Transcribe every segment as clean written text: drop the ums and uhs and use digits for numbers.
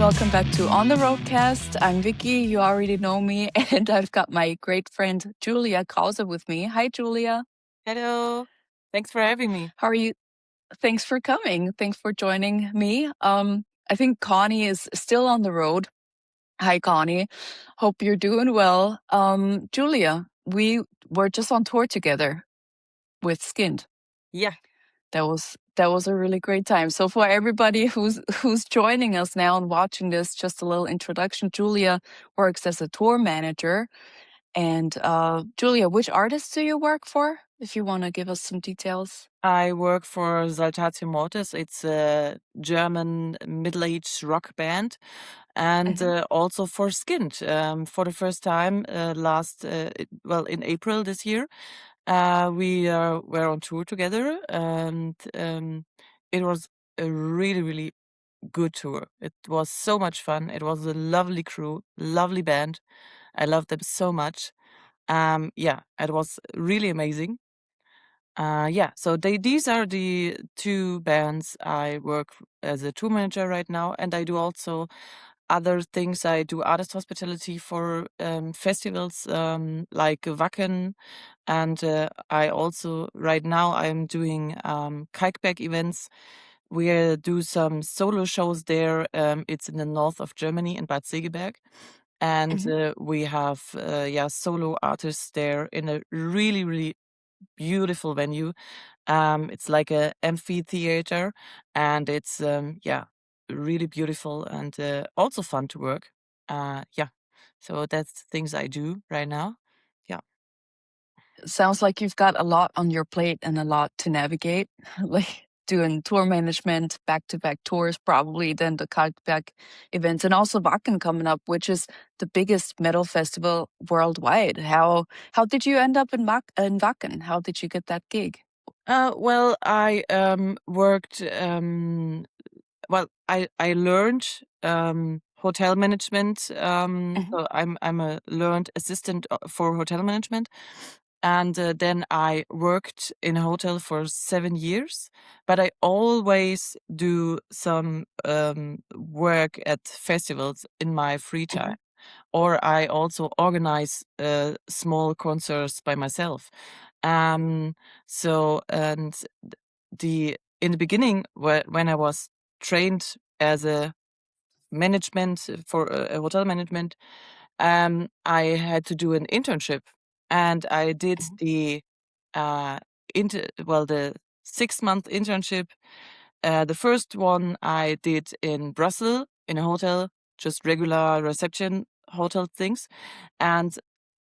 welcome back to On the RoadCast. I'm Vicky, you already know me, and I've got my great friend Julia Krauße with me. Hi, Julia. Hello. Thanks for having me. How are you? Thanks for coming. Thanks for joining me. I think Connie is still on the road. Hi, Connie. Hope you're doing well. Julia, we were just on tour together with SKYND. Yeah. That was a really great time. So for everybody who's joining us now and watching this, just a little introduction. Julia works as a tour manager. And Julia, which artists do you work for? If you want to give us some details. I work for Saltatio Mortis. It's a German middle-aged rock band. And also for SKYND. For the first time in April this year, we were on tour together. And it was a really, really good tour. It was so much fun. It was a lovely crew, lovely band. I loved them so much. It was really amazing. So these are the two bands I work as a tour manager right now, and I do also other things. I do artist hospitality for festivals like Wacken, and I also right now I'm doing Kalkberg events. We do some solo shows there. It's in the north of Germany in Bad Segeberg. And we have solo artists there in a really, really beautiful venue. It's like a amphitheater, and it's really beautiful and also fun to work. So that's the things I do right now. Yeah. Sounds like you've got a lot on your plate and a lot to navigate, like doing tour management, back-to-back tours, probably then the Kalkberg events, and also Wacken coming up, which is the biggest metal festival worldwide. How did you end up in Wacken? How did you get that gig? Well, I worked. I learned hotel management. So I'm a learned assistant for hotel management, and then I worked in a hotel for 7 years. But I always do some work at festivals in my free time. Or I also organize small concerts by myself. So and in the beginning, when I was trained as a management for a hotel management, I had to do an internship, and I did the the 6-month internship. The first one I did in Brussels in a hotel, just regular reception hotel things, and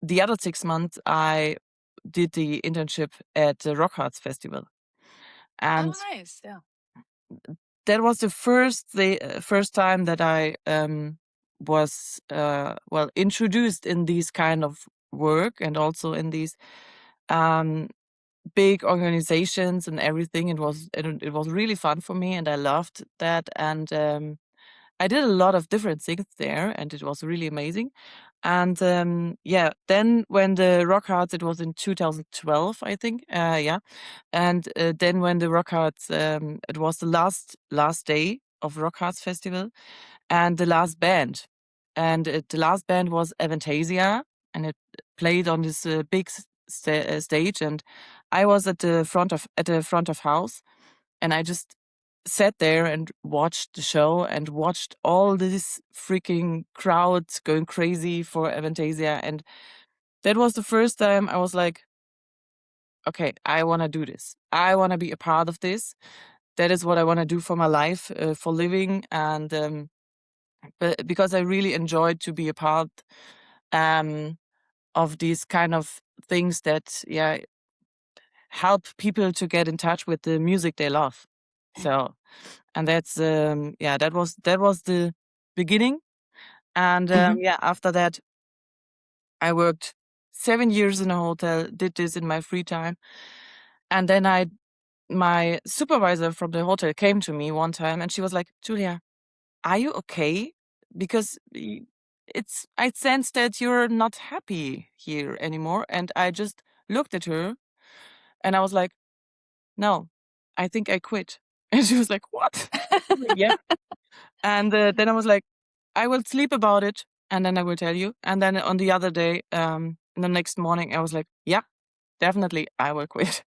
the other 6 months I did the internship at the Rock Arts Festival. And nice, yeah. that was the first time that I was introduced in these kind of work, and also in these big organizations and everything. It was really fun for me, and I loved that. And I did a lot of different things there, and it was really amazing. And then when the Rock Arts, it was in 2012, I think. And then when the Rock Arts, it was the last day of Rock Arts Festival, and the last band, and the last band was Avantasia, and it played on this big stage, and I was at the front of house, and I just sat there and watched the show and watched all this freaking crowds going crazy for Avantasia. And that was the first time I was like, okay, I want to do this. I want to be a part of this. That is what I want to do for my life, for living. And because I really enjoyed to be a part of these kind of things that, help people to get in touch with the music they love. So, and that's that was the beginning. And after that, I worked 7 years in a hotel, did this in my free time, and then my supervisor from the hotel came to me one time, and she was like, "Julia, are you okay? Because I sense that you're not happy here anymore." And I just looked at her, and I was like, "No, I think I quit." And she was like, "What?" Yeah. And then I was like, I will sleep about it, and then I will tell you. And then on the other day, the next morning, I was like, yeah, definitely, I will quit.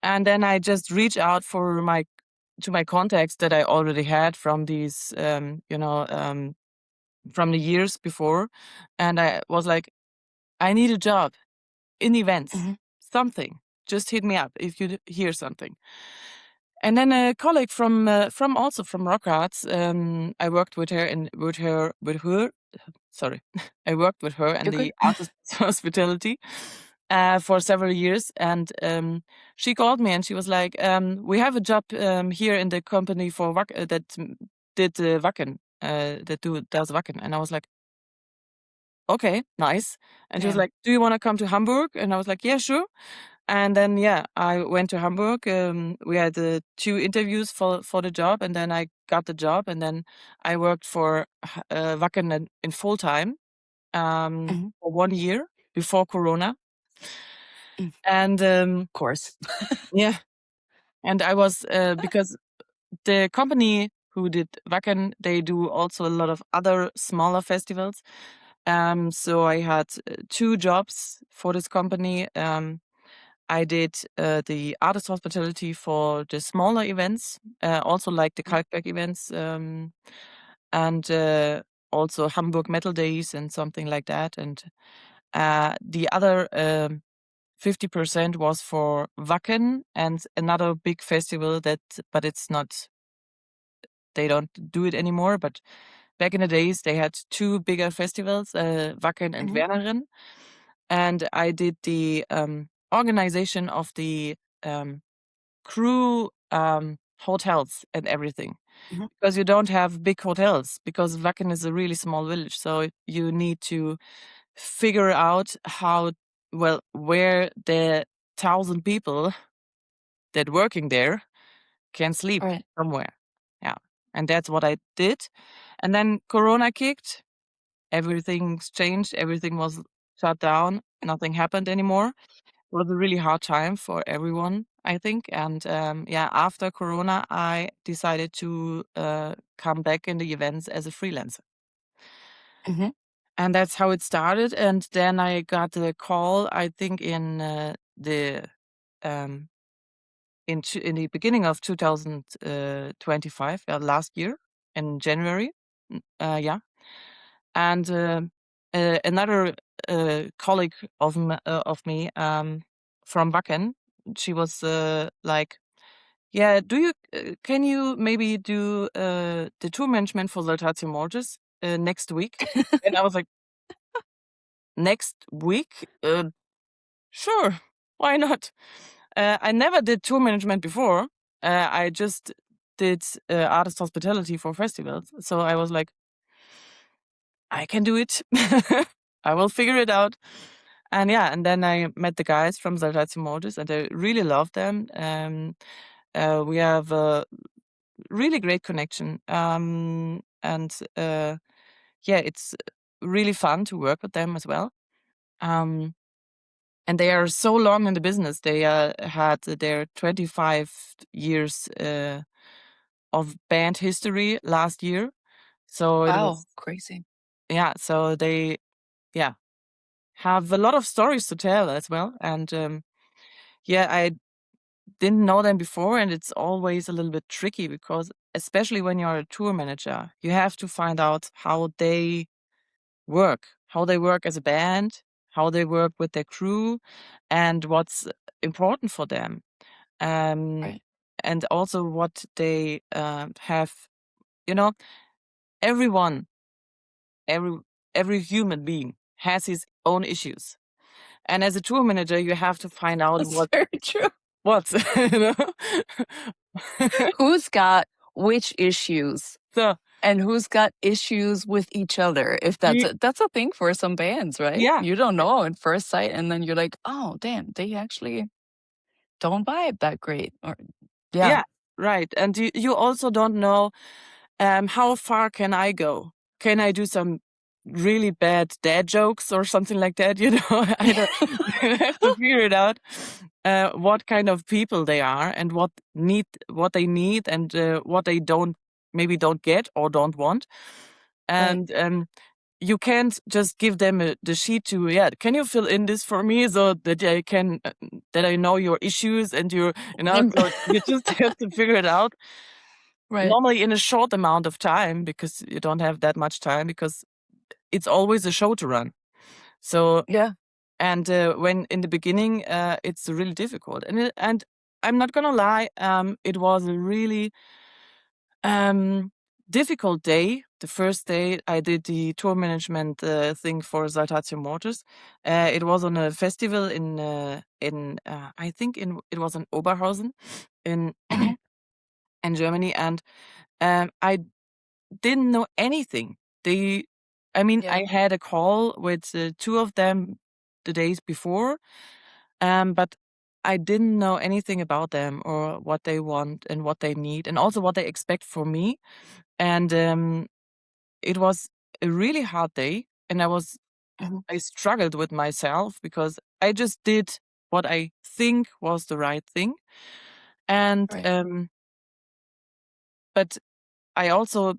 And then I just reach out to my contacts that I already had from these, from the years before, and I was like, I need a job in events, something. Just hit me up if you hear something. And then a colleague from also from Rock Arts, I worked with her. Sorry, I worked with her in You're good. the artist hospitality for several years, and she called me and she was like, "We have a job here in the company for that did Wacken, does Wacken," and I was like, "Okay, nice." And she was Yeah. like, "Do you want to come to Hamburg?" And I was like, "Yeah, sure." And then, yeah, I went to Hamburg. We had 2 interviews for the job, and then I got the job, and then I worked for Wacken in full time for 1 year before Corona. Of And course. yeah, and I was because the company who did Wacken, they do also a lot of other smaller festivals. So I had 2 jobs for this company. I did the artist hospitality for the smaller events, also like the Kalkberg events, and also Hamburg Metal Days and something like that. And the other 50% was for Wacken and another big festival but it's not, they don't do it anymore. But back in the days, they had 2 bigger festivals, Wacken and Werneren. And I did the organization of the crew hotels and everything. Because you don't have big hotels, because Wacken is a really small village. So you need to figure out where the 1,000 people that working there can sleep Right. somewhere. Yeah. And that's what I did. And then Corona kicked, everything's changed, everything was shut down, nothing happened anymore. It was a really hard time for everyone, I think. And yeah, after Corona, I decided to come back in the events as a freelancer. And that's how it started. And then I got a call, I think, in the um, in the beginning of 2025, last year in January. Yeah. And another colleague of me from Wacken, she was like, "Yeah, can you maybe do the tour management for Saltatio Mortis next week?" And I was like, "Next week? Sure, why not?" I never did tour management before. I just did artist hospitality for festivals. So I was like, I can do it. I will figure it out. And yeah, and then I met the guys from Saltatio Mortis, and I really love them. We have a really great connection. And yeah, it's really fun to work with them as well. And they are so long in the business. They had their 25 years of band history last year. So it Wow, was, crazy. yeah, so they, yeah, have a lot of stories to tell as well. And yeah, I didn't know them before, and it's always a little bit tricky because, especially when you're a tour manager, you have to find out how they work as a band, how they work with their crew, and what's important for them. Right. And also what they have, you know, everyone, every every human being has his own issues. And as a tour manager, you have to find out That's very true. what, you know? Who's got which issues So, and who's got issues with each other? If ye that's a thing for some bands, right? yeah, You don't know at first sight, and then you're like, "Oh, damn, they actually don't vibe that great." Or yeah. yeah, right. And you also don't know, how far can I go? Can I do some really bad dad jokes or something like that? You know, I don't. You have to figure it out, what kind of people they are and what they need, and what they don't maybe don't get or don't want. and you can't just give them the sheet to, can you fill in this for me so that I can, that I know your issues and your, so you just have to figure it out. Right. Normally in a short amount of time, because you don't have that much time, because it's always a show to run. So, Yeah. and when in the beginning, it's really difficult. And I'm not gonna lie, it was a really difficult day. The first day I did the tour management thing for Saltatio Mortis. It was on a festival in I think it was in Oberhausen in in Germany, and I didn't know anything. I had a call with two of them the days before, but I didn't know anything about them or what they want and what they need, and also what they expect from me. And it was a really hard day, and I struggled with myself because I just did what I think was the right thing, and Right. but I also,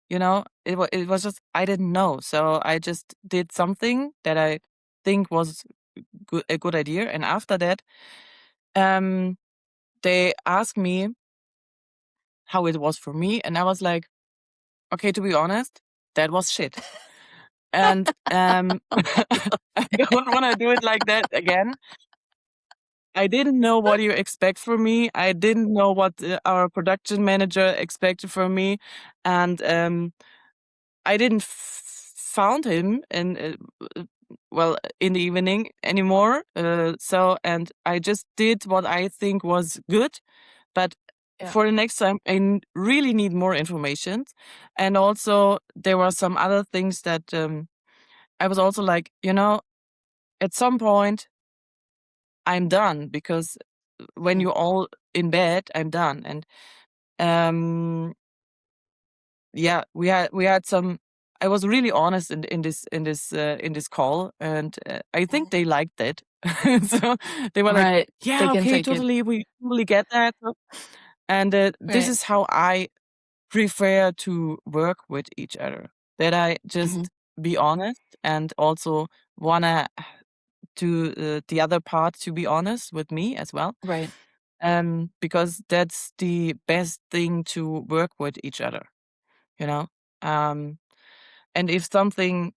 it was just I didn't know, so I just did something that I think was a good idea, and after that, they asked me how it was for me, and I was like, okay, to be honest, that was shit. And I don't want to do it like that again. I didn't know what you expect from me. I didn't know what our production manager expected from me, and I didn't found him in the evening anymore. And I just did what I think was good, but for the next time, I really need more information. And also, there were some other things that I was also like, at some point, I'm done, because when you're all in bed, I'm done. And we had some. I was really honest in this call, and I think they liked it. So they were like, Right. "Yeah, They can okay, take it. totally, we totally get that." And this Right. is how I prefer to work with each other. That I just be honest, and also wanna to the other part to be honest with me as well. Right. Because that's the best thing to work with each other, you know. Um, and if something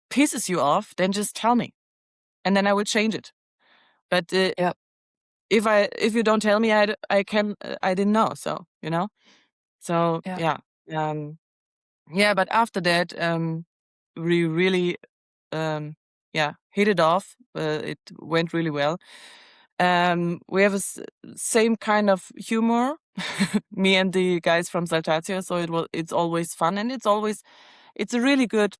pisses you off, then just tell me, and then I will change it. But Yep. if you don't tell me, I didn't know. So So Yeah. yeah. But after that, we really hit it off. It went really well. We have same kind of humor, me and the guys from Saltatio. So it's always fun, and it's a really good.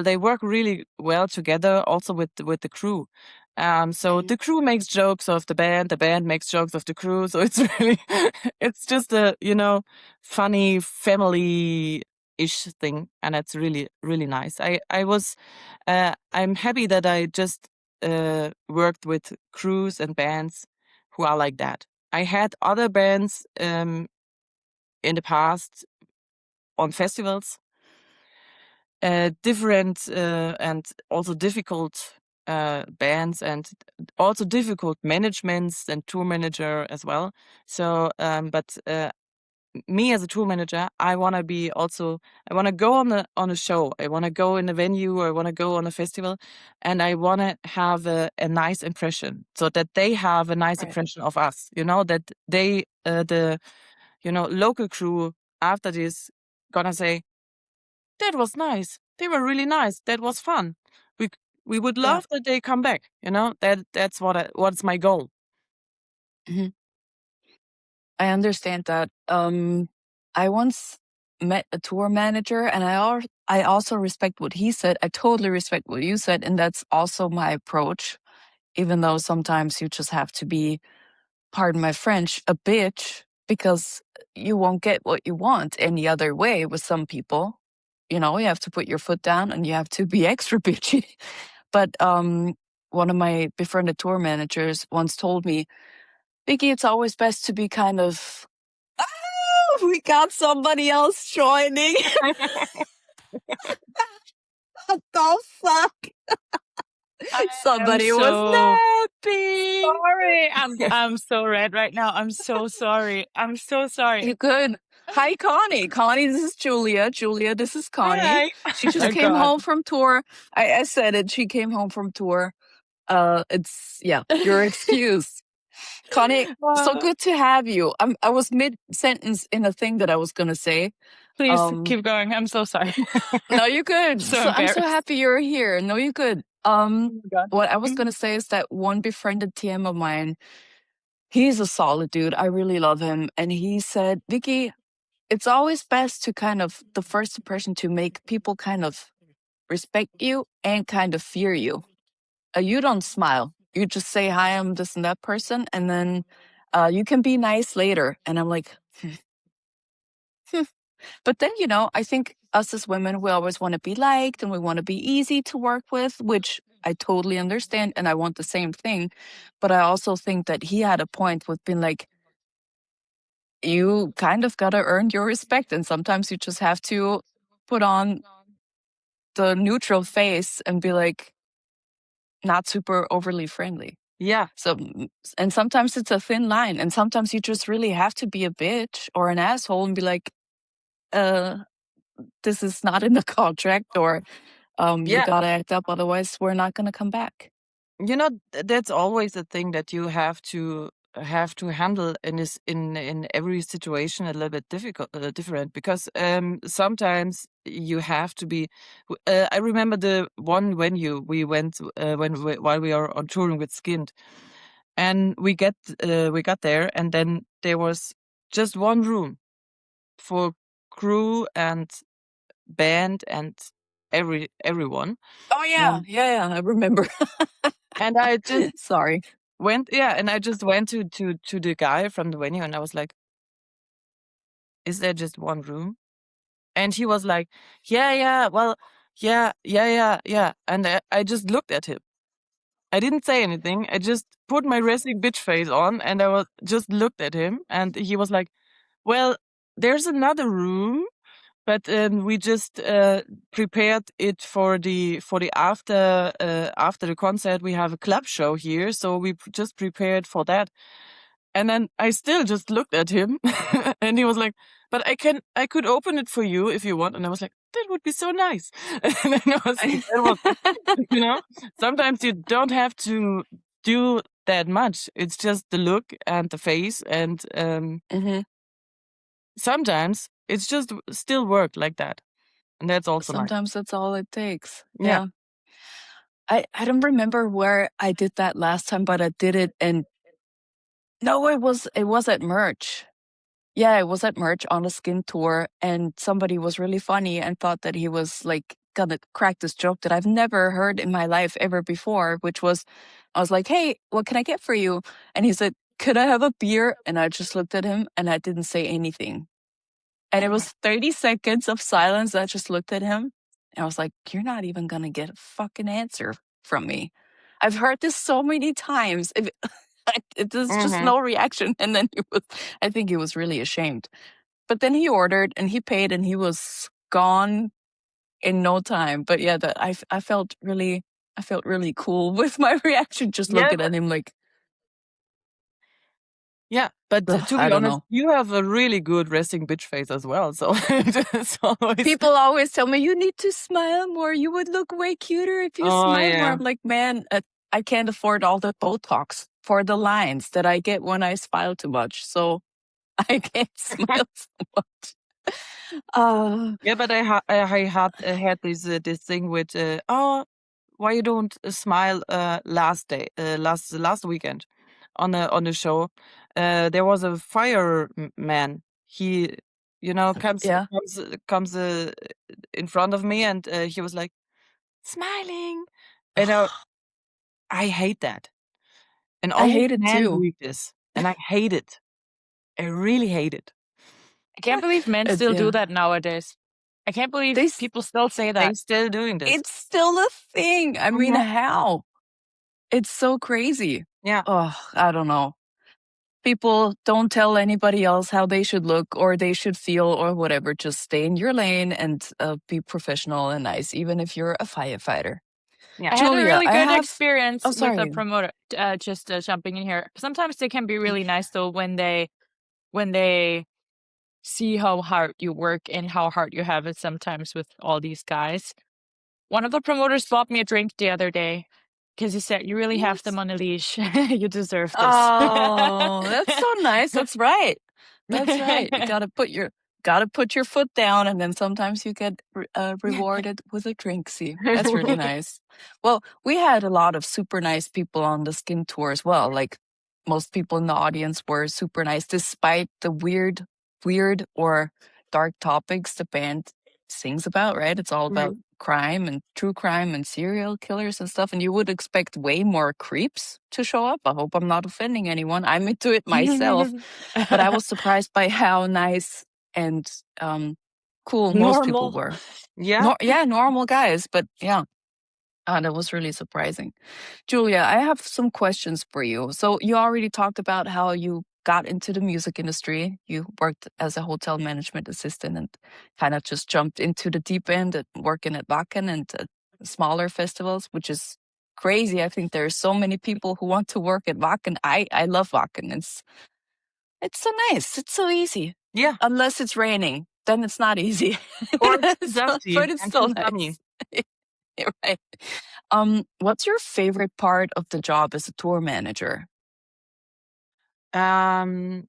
They work really well together, also with the crew. So the crew makes jokes of the band makes jokes of the crew. So it's really, it's just a funny family-ish thing, and it's really really nice. I'm happy that I just worked with crews and bands who are like that. I had other bands in the past on festivals, different and also difficult bands, and also difficult managements and tour manager as well. So, but me as a tour manager, I want to go on a show. I want to go in a venue, or I want to go on a festival, and I want to have a nice impression, so that they have a nice Right. impression of us. That they the local crew after this gonna say, that was nice. They were really nice. That was fun. We we would Yeah. love that they come back. That's what's my goal. Mhm. I understand that. I once met a tour manager, and I also respect what he said. I totally respect what you said, and that's also my approach. Even though sometimes you just have to be, pardon my French, a bitch, because you won't get what you want any other way with some people. You have to put your foot down, and you have to be extra bitchy. But one of my befriended tour managers once told me, Vicky, it's always best to be kind of, We got somebody else joining. What the fuck? Somebody was napping. Sorry, I'm so red right now. I'm so sorry. I'm so sorry. You good? Hi, Connie. Connie, this is Julia. Julia, this is Connie. Hi. She just came home from tour. I said it. She came home from tour. It's your excuse. Connie, so good to have you. I was mid-sentence in a thing that I was gonna say. Please keep going. I'm so sorry. No, you're good. So I'm so happy you're here. No, you're good. Oh my God. What I was gonna say is that one befriended TM of mine, he's a solid dude. I really love him. And he said, Vicky, it's always best to kind of the first impression to make people kind of respect you and kind of fear you. You don't smile. You just say, hi, I'm this and that person. And then you can be nice later. And I'm like, But then, I think us as women, we always want to be liked and we want to be easy to work with, which I totally understand. And I want the same thing. But I also think that he had a point with being like, you kind of got to earn your respect. And sometimes you just have to put on the neutral face and be like, not super overly friendly. Yeah. So, and sometimes it's a thin line. And sometimes you just really have to be a bitch or an asshole and be like, this is not in the contract, or you gotta act up, otherwise we're not gonna come back. That's always a thing that you have to handle in every situation a little bit different, because sometimes you have to be. I remember the one venue we went while we are on touring with SKYND, and we got there, and then there was just one room for crew and band and everyone. Oh yeah, I remember. And I just sorry went to the guy from the venue, and I was like, is there just one room? And he was like, well, yeah. And I just looked at him. I didn't say anything. I just put my resting bitch face on, and I just looked at him, and he was like, well, there's another room, but we just prepared it for the after the concert. We have a club show here, so we just prepared for that. And then I still just looked at him, and he was like, "But I could open it for you if you want." And I was like, "That would be so nice." And then sometimes you don't have to do that much. It's just the look and the face, and sometimes it's just still work like that. And that's also sometimes that's all it takes. Yeah. I don't remember where I did that last time, but I did it, and no, it was at Merch. Yeah, it was at Merch on a SKYND tour, and somebody was really funny and thought that he was like gonna crack this joke that I've never heard in my life ever before, which was, I was like, hey, what can I get for you? And he said, could I have a beer? And I just looked at him and I didn't say anything. And it was 30 seconds of silence. I just looked at him and I was like, you're not even gonna get a fucking answer from me. I've heard this so many times. There's just no reaction. And then I think he was really ashamed. But then he ordered and he paid and he was gone in no time. But yeah, I felt really cool with my reaction, just looking at him like. Yeah, but to be honest, you have a really good resting bitch face as well. So people always tell me, you need to smile more. You would look way cuter if you smile more. I'm like, man, I can't afford all the Botox for the lines that I get when I smile too much. So I can't smile so much. Yeah, but I had this thing with why you don't smile last weekend on the show. There was a fireman. He comes in front of me, and he was like smiling, and I hate that. And I hate all it men too. do this, and I hate it. I really hate it. I can't believe men still do that nowadays. I can't believe people still say that. They're still doing this. It's still a thing. I mean, how? It's so crazy. Yeah. Oh, I don't know. People don't tell anybody else how they should look or they should feel or whatever. Just stay in your lane and be professional and nice, even if you're a firefighter. Yeah. I Julia, had a really good experience with sorry. a promoter. Just jumping in here. Sometimes they can be really nice though when they see how hard you work and how hard you have it sometimes with all these guys. One of the promoters bought me a drink the other day because he said, "You really have them on a leash. You deserve this." Oh, that's so nice. That's right. That's right. You gotta put your foot down, and then sometimes you get rewarded with a drink. See, that's really nice. Well, we had a lot of super nice people on the SKYND tour as well. Like most people in the audience were super nice, despite the weird or dark topics the band sings about. Right? It's all about crime and true crime and serial killers and stuff. And you would expect way more creeps to show up. I hope I'm not offending anyone. I'm into it myself. But I was surprised by how nice and cool most people were. Yeah. Normal guys. But yeah, that was really surprising. Julia, I have some questions for you. So you already talked about how you got into the music industry. You worked as a hotel management assistant and kind of just jumped into the deep end at working at Wacken and smaller festivals, which is crazy. I think there are so many people who want to work at Wacken. I love Wacken. It's so nice. It's so easy. Yeah. Unless it's raining, then it's not easy. Or it's dusty, but it's still nice. Right. What's your favorite part of the job as a tour manager? Oh,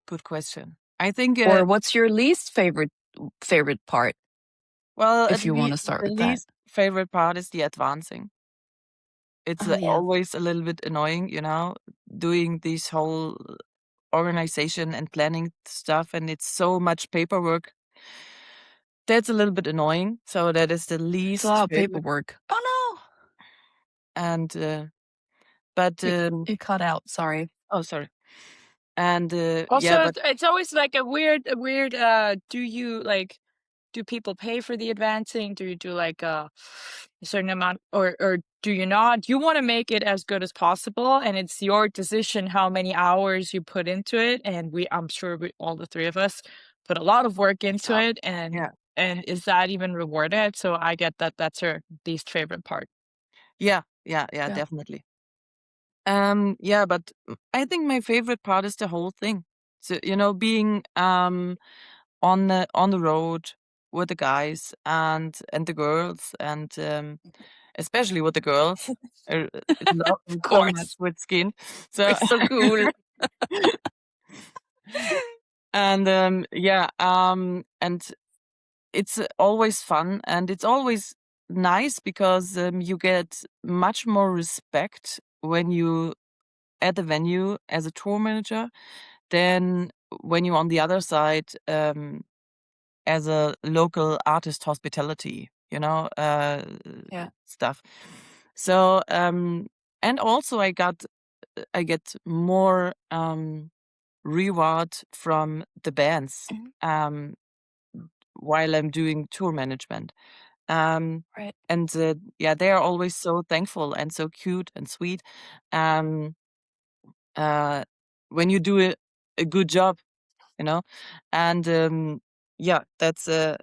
good question. I think. Or what's your least favorite part? Well, if you want to start with that. The least favorite part is the advancing. It's always a little bit annoying, doing this whole organization and planning stuff, and it's so much paperwork. That's a little bit annoying. So that is the least. It's a lot of paperwork. Oh no! And but it cut out. Sorry. Oh, sorry. And also, it's always like a weird. Do people pay for the advancing? Do you do like a certain amount, or do you not? You want to make it as good as possible, and it's your decision how many hours you put into it. And I'm sure all the three of us put a lot of work into it, and is that even rewarded? So I get that that's her least favorite part. Yeah, definitely. But I think my favorite part is the whole thing. So being on the road with the guys and the girls, and especially with the girls. I love so much with SKYND. So it's so cool. And and it's always fun, and it's always nice because you get much more respect when you at the venue as a tour manager than when you're on the other side as a local artist hospitality, stuff. So and also I get more reward from the bands while I'm doing tour management. Right. And they are always so thankful and so cute and sweet when you do a good job, and that's I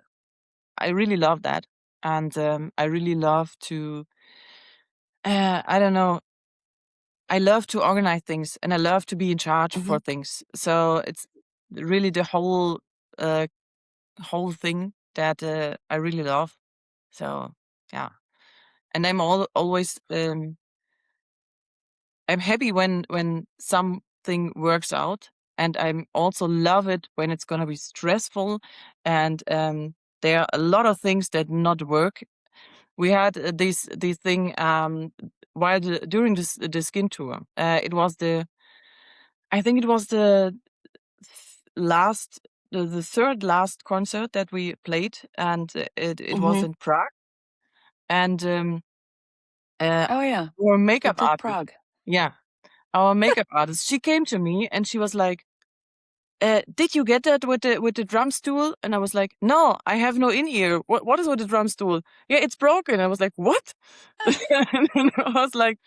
really love that. And I really love to I don't know, I love to organize things, and I love to be in charge for things. So it's really the whole thing that I really love. So yeah, and I'm always I'm happy when something works out, and I'm also love it when it's gonna be stressful, and there are a lot of things that not work. We had this thing while during the SKYND tour. I think it was the third last concert that we played, and it was in Prague. And our makeup artist, Prague. Yeah, our makeup artist, she came to me and she was like, did you get that with the drum stool? And I was like, no, I have no in-ear. What is with the drum stool? Yeah, it's broken. I was like, what? And I was like,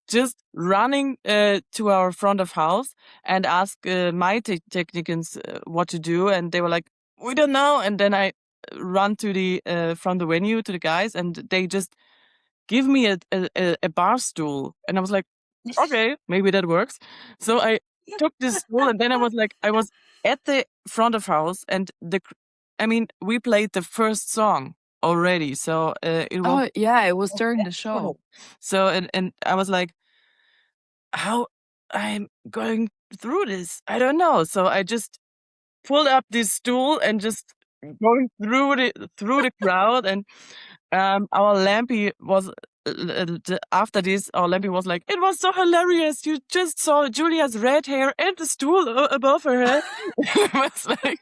just running to our front of house and ask my technicians what to do, and they were like, "We don't know." And then I run to the from the venue to the guys, and they just give me a bar stool, and I was like, "Okay, maybe that works." So I took this stool, and then I was at the front of house, and we played the first song already, so it was. Oh, yeah, it was during the show. So and I was like, how I'm going through this, I don't know. So I just pulled up this stool and just going through the crowd, and our Lampy was after this. Our Lampy was like, "It was so hilarious. You just saw Julia's red hair and the stool above her head." It was like,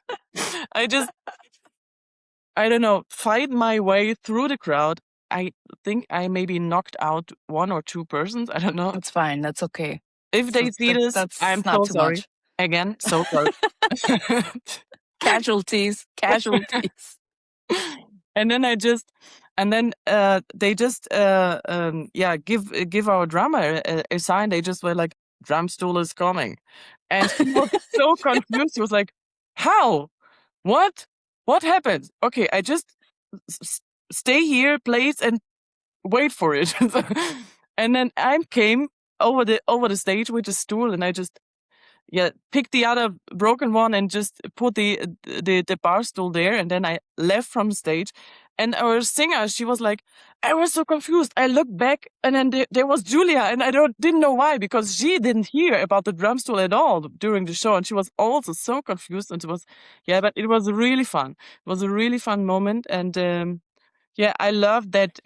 I don't know, fight my way through the crowd. I think I maybe knocked out 1 or 2 persons. I don't know. That's fine. That's okay. If they see this, that's I'm not so too sorry. much. Again, so sorry. Casualties. And then they just give our drummer a sign. They just were like, "Drum stool is coming," and he was so confused. He was like, "How? What happened? Okay, I just stay here, please, and wait for it." And then I came over the stage with the stool, and I just picked the other broken one and just put the bar stool there, and then I left from the stage. And our singer, she was like, I was so confused. I looked back, and then there was Julia, and I didn't know why, because she didn't hear about the drum stool at all during the show, and she was also so confused. And it was, but it was really fun. It was a really fun moment, and I love that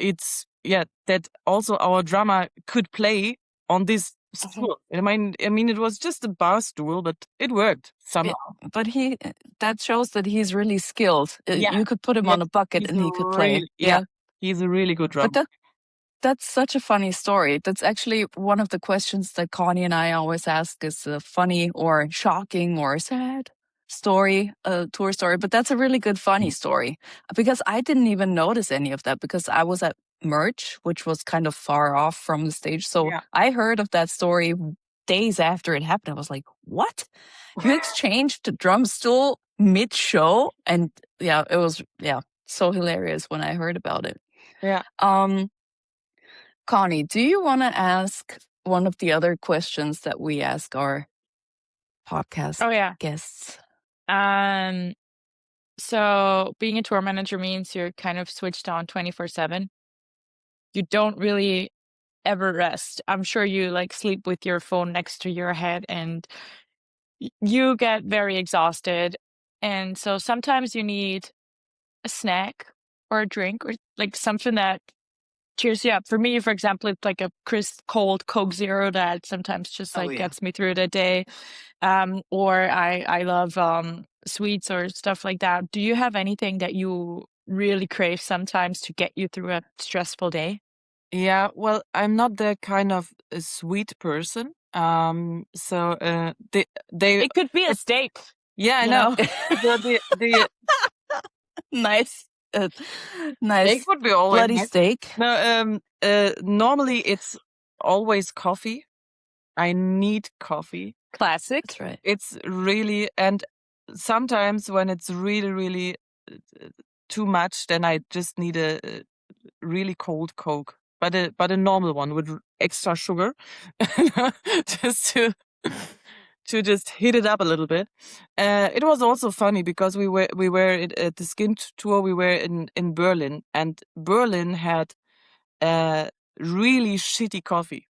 that also our drummer could play on this stool. I mean, it was just a bar stool, but it worked somehow. But that shows that he's really skilled. Yeah. You could put him on a bucket and he could play. He's a really good drummer. But that's such a funny story. That's actually one of the questions that Connie and I always ask, is a funny or shocking or sad story, a tour story. But that's a really good funny story, because I didn't even notice any of that, because I was at merch, which was kind of far off from the stage. So I heard of that story days after it happened. I was like, what? You exchanged the drum stool mid-show? And it was so hilarious when I heard about it. Yeah. Connie, do you want to ask one of the other questions that we ask our podcast guests? So being a tour manager means you're kind of switched on 24/7. You don't really ever rest. I'm sure you sleep with your phone next to your head, and you get very exhausted. And so sometimes you need a snack or a drink or something that cheers you up. For me, for example, it's like a crisp, cold Coke Zero that sometimes just gets me through the day. Or I love sweets or stuff like that. Do you have anything that you really crave sometimes to get you through a stressful day? Yeah, well, I'm not that kind of a sweet person. So it could be a steak. Yeah, I know. the nice. Nice. Steak would be always bloody nice. Steak. No, normally it's always coffee. I need coffee. Classic. That's right. It's really, and sometimes when it's really, really too much, then I just need a really cold Coke, but a normal one with extra sugar, just to just heat it up a little bit. It was also funny because we were at the SKYND tour. We were in Berlin, and Berlin had really shitty coffee,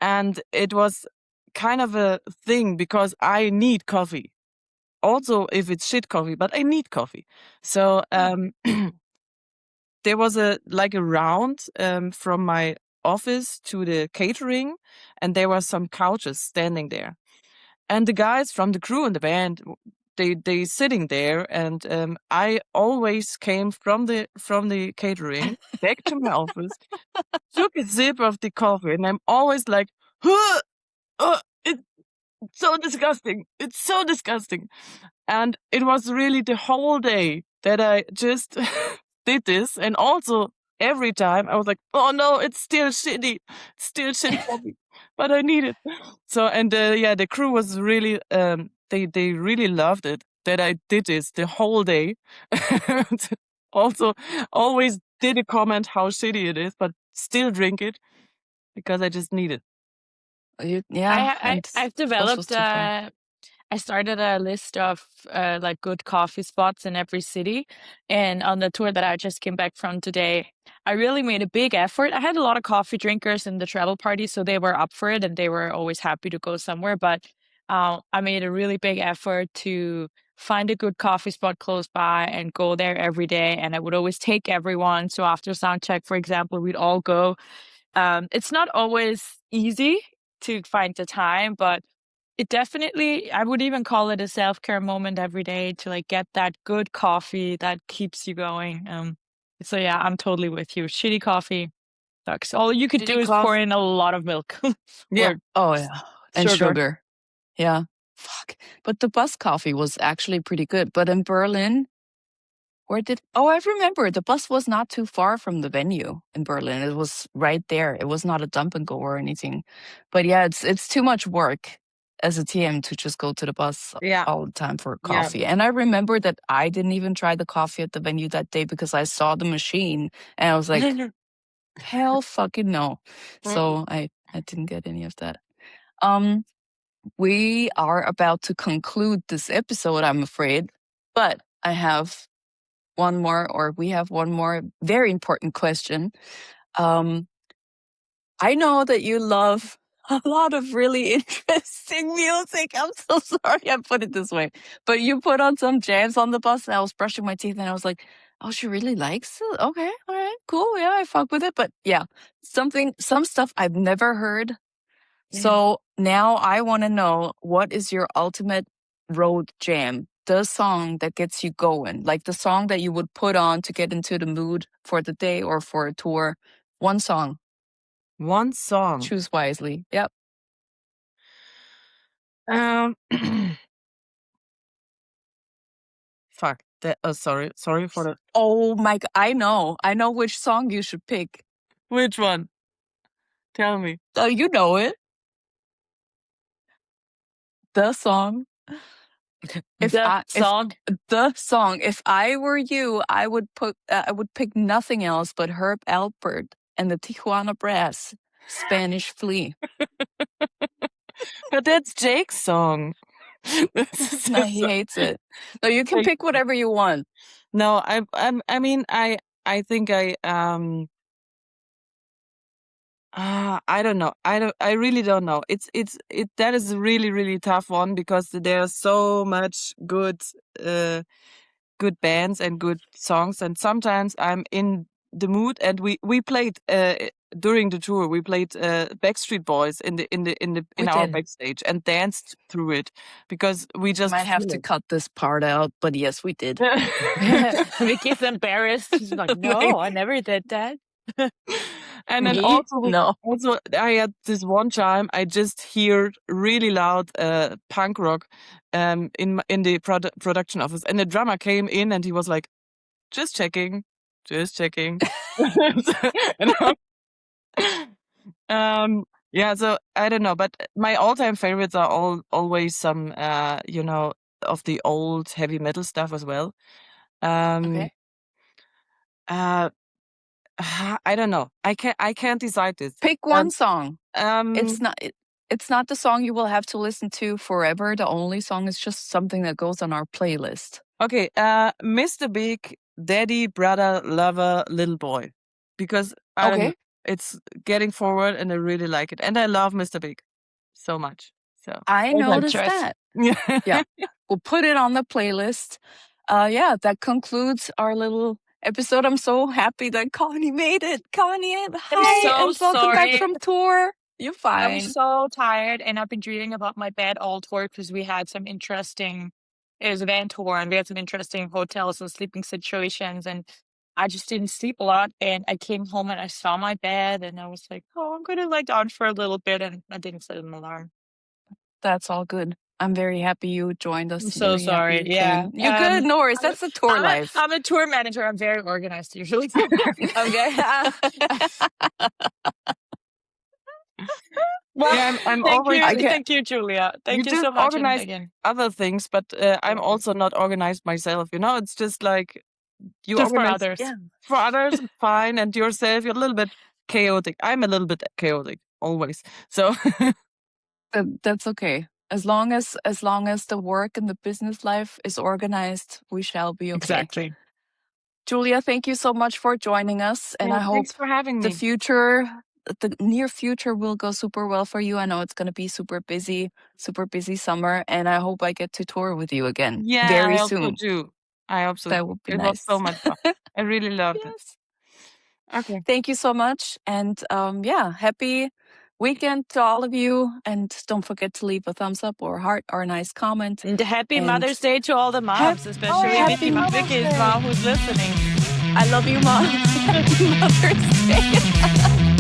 and it was kind of a thing because I need coffee. Also, if it's shit coffee, but I need coffee. So there was a round from my office to the catering, and there were some couches standing there. And the guys from the crew and the band, they sitting there, and I always came from the catering back to my office, took a sip of the coffee, and I'm always like, it's so disgusting. It's so disgusting. And it was really the whole day that I just did this, and also every time I was like, oh no, it's still shitty. It's still shitty coffee, but I need it. So, and the crew was really, they really loved it that I did this the whole day. Also, always did a comment how shitty it is, but still drink it because I just need it. Yeah, and I've bus was developed too far. I started a list of like good coffee spots in every city. And on the tour that I just came back from today, I really made a big effort. I had a lot of coffee drinkers in the travel party, so they were up for it and they were always happy to go somewhere. But I made a really big effort to find a good coffee spot close by and go there every day. And I would always take everyone. So after sound check, for example, we'd all go. It's not always easy to find the time, but it definitely, I would even call it a self-care moment every day to like get that good coffee that keeps you going. So yeah, I'm totally with you. Shitty coffee sucks. All you could do Shitty is pour coffee. in a lot of milk Yeah. or Oh yeah, and sugar. sugar. Yeah, fuck. But the bus coffee was actually pretty good. But in Berlin, I remember the bus was not too far from the venue in Berlin. It was right there. It was not a dump and go or anything. But yeah, it's too much work as a TM to just go to the bus Yeah. all the time for Yeah. coffee. And I remember that I didn't even try the coffee at the venue that day because I saw the machine and I was like, hell fucking no. So I didn't get any of that. We are about to conclude this episode, I'm afraid, but we have one more very important question. I know that you love a lot of really interesting music. I'm so sorry I put it this way, but you put on some jams on the bus and I was brushing my teeth and I was like, oh, she really likes it? Okay, all right, cool. Yeah, I fuck with it. But yeah, some stuff I've never heard. So now I want to know, what is your ultimate road jam? The song that gets you going, like the song that you would put on to get into the mood for the day or for a tour. One song. One song. Choose wisely. Yep. Fuck. Sorry for the. Oh my God. I know which song you should pick. Which one? Tell me. Oh, you know it. The song. If The song. I were you, I would pick nothing else but Herb Alpert and the Tijuana Brass, Spanish Flea. But that's Jake's song. No, he hates it. No, you can pick whatever you want. No, I mean, I think I don't know. I really don't know. That is a really, really tough one because there's so much good bands and good songs, and sometimes I'm in the mood. And we played during the tour. We played Backstreet Boys in our backstage and danced through it because we just might have to cut this part out, but yes, we did. Vicky's embarrassed. She's like, no, I never did that. And then also I had this one time I just hear really loud punk rock in the production office, and the drummer came in and he was like, just checking. Yeah, so I don't know, but my all-time favorites are always some of the old heavy metal stuff as well. Okay. I don't know. I can't decide this. Pick one song. It's not the song you will have to listen to forever. The only song is just something that goes on our playlist. Okay, Mr. Big, Daddy, Brother, Lover, Little Boy. Because I don't know, it's getting forward and I really like it. And I love Mr. Big so much. So I noticed that. Yeah. We'll put it on the playlist. That concludes our little episode. I'm so happy that Connie made it. Connie, hi, and welcome back from tour. You're fine. I'm so tired, and I've been dreaming about my bad all tour because we had some interesting. It was a van tour, and we had some interesting hotels and sleeping situations, and I just didn't sleep a lot. And I came home and I saw my bed, and I was like, "Oh, I'm gonna lie down for a little bit," and I didn't set an alarm. That's all good. I'm very happy you joined us. I'm so Very happy sorry. you Yeah. came. You're good, no worries. That's the tour life. I'm a tour manager. I'm very organized usually. Okay. Well, Yeah, I'm thank always. you. Thank you, Julia. Thank you just so much. And organize again, other things, but I'm also not organized myself. It's just like you just for organize others. Yeah. for others, fine, and yourself, you're a little bit chaotic. I'm a little bit chaotic always. So That's okay. As long as the work and the business life is organized, we shall be okay. Exactly. Julia, thank you so much for joining us, and I hope thanks for having me. the near future will go super well for you. I know it's going to be super busy summer, and I hope I get to tour with you again Yeah, very I hope so soon. too. I hope so. That would be It nice. was so much fun. I really loved it. Yes. Okay. Thank you so much, and happy weekend to all of you, and don't forget to leave a thumbs up or a heart or a nice comment. And happy And Mother's Day to all the moms, especially happy Mother's Vicky's Day. mom who's listening. I love you, Mom. Happy Mother's Day.